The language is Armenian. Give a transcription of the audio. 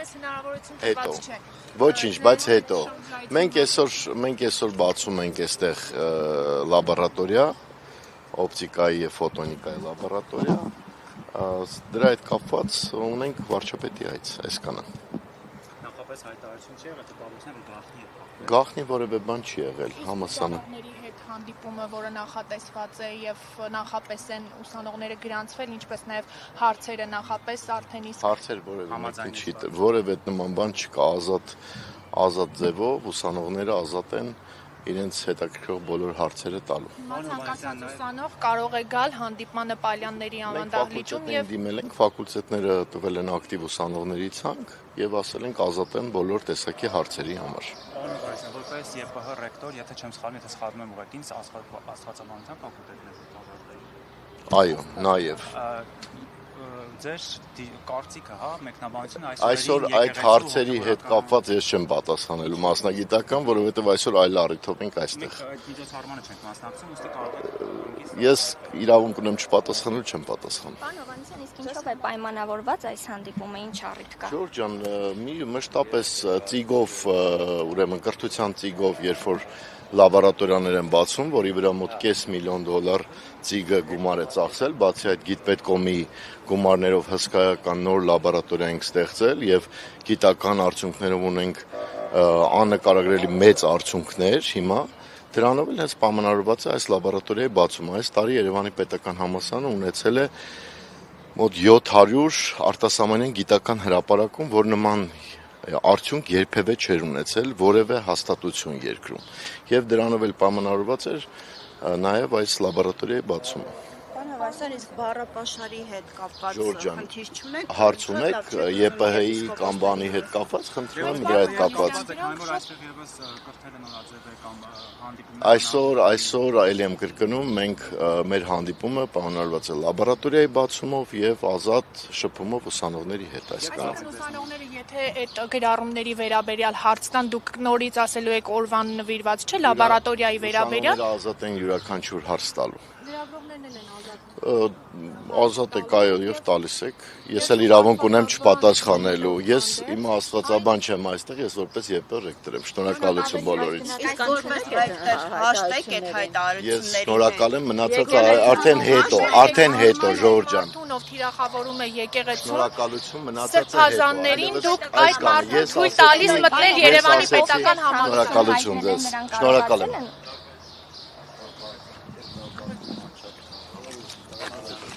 այս հնարավորություն տրված չէ։ Ոչինչ, բայց հետո մենք այսօր բացում ենք այստեղ լաբորատորիա, օպտիկայի եւ ֆոտոնիկայի լաբորատորիա, դրա հետ կապված ունենք վարչապետի այց այսքանը։ Նախապես հայտարարություն չի եղել, թե պարուսները գաղտնի է։ Գաղտնի որևէ բան չի եղել, համասանը։ Ուսանողների հետ հանդիպումը, որը նախատեսված է եւ նախապես են ուսանողները գրանցվել, ինչպես նաեւ հարցերը նախապես արդեն իսկ Հարցեր որևէ նման բան չկա, ազատ ձևով ուսանողները ազատ են իրենց հետաքրքրող բոլոր հարցերը տալու։ Ցանկացած ուսանող կարող է գալ հանդիպմանը Պալյանների անվանդահլիճում եւ դիմել ենք, ֆակուլտետները տվել են ակտիվ ուսանողների ցանկ եւ ասել ենք ազատ են բոլոր տեսակի հարցերի համար։ Որպես ԵՊՀ ռեկտոր, եթե չեմ սխալվում, եթե սխալվում եմ ուղղակի աստվածաբանության ֆակուլտետն է։ Այո, նաեւ Ձեր կարծիքը, հա, մեկնաբանությունը այսօր այդ հարցերի հետ կապված ես չեմ պատասխանելու մասնագիտական, որովհետև այսօր այլ առիթով ենք այստեղ։ Միջոցառմանը չենք մասնակցում, ուստի կարող եք Ես իրավունք ունեմ չպատասխանել, չեմ պատասխանում։ Պարոն Հովհաննիսյան, իսկ ինչով է պայմանավորված այս հանդիպումը, ինչ առիթ կա։ Ժորժ ջան, մի մշտապես ծիգով, ուրեմն կրթության ծիգով, երբ որ լաբորատորիաներ են բացում, որի վրա մոտ $500,000 ծիգը գումար է ծախսել, բացի այդ գիտպետկոմի գումարներով հսկայական նոր լաբորատորիա ենք ստեղծել եւ գիտական արդյունքներով ունենք աննկարագրելի մեծ արդյունքներ հիմա դրանով էլ հենց պայմանավորված է այս լաբորատորիայի բացումը։ Այս տարի Երևանի պետական համալսարանը ունեցել է մոտ 700 արտասահմանյան գիտական հրապարակում, որ նման արդյունք երբևէ չէր ունեցել որևէ հաստատություն երկրում եւ դրանով էլ պայմանավորված էր նաեւ այս լաբորատորիայի բացումը։ Այսօր իսկ բառապաշարի հետ կապված խնդիր չունեք։ Հարց ունեք ԵՊՀ-ի կամ բանի հետ կապված, խնդրում եմ դրա հետ կապված։ Այսօր այլ եմ կրկնում, մենք մեր հանդիպումը պայմանավորված է լաբորատորիայի բացումով եւ ազատ շփումով ուսանողների հետ այսքանը։ Ուսանողները եթե այդ գրառումների վերաբերյալ հարց տան, դուք նորից ասելու եք օրվան նվիրված չէ լաբորատորիայի վերաբերյալ։ Ուսանողները ազատ են յուրաքանչյուր հարց տալու։ Լրագրողներն էլ են ազատ։ Ազատ եք այո եւ տալիս եք։ Ես էլ իրավունք ունեմ չպատասխանելու։ Ես իմ աստվածաբան չեմ այստեղ, ես որպես ԵՊՀ ռեկտոր եմ։ Շնորհակալություն բոլորից։ Իսկ որպես ռեկտոր հաշտեք այդ հայտարարությունների։ Ես շնորհակալ եմ, մնացածը արդեն հետո Ժորժ ջան։ Տունով թիրախավորում է եկեղեցու։ Շնորհակալություն, մնացածը հետո։ Սրբազաններին դուք այդ մարդուն թույլ տալիս մտնել Երևանի պետական համալսարան։ Շնորհակալություն ձեզ։ Շնորհակալ եմ։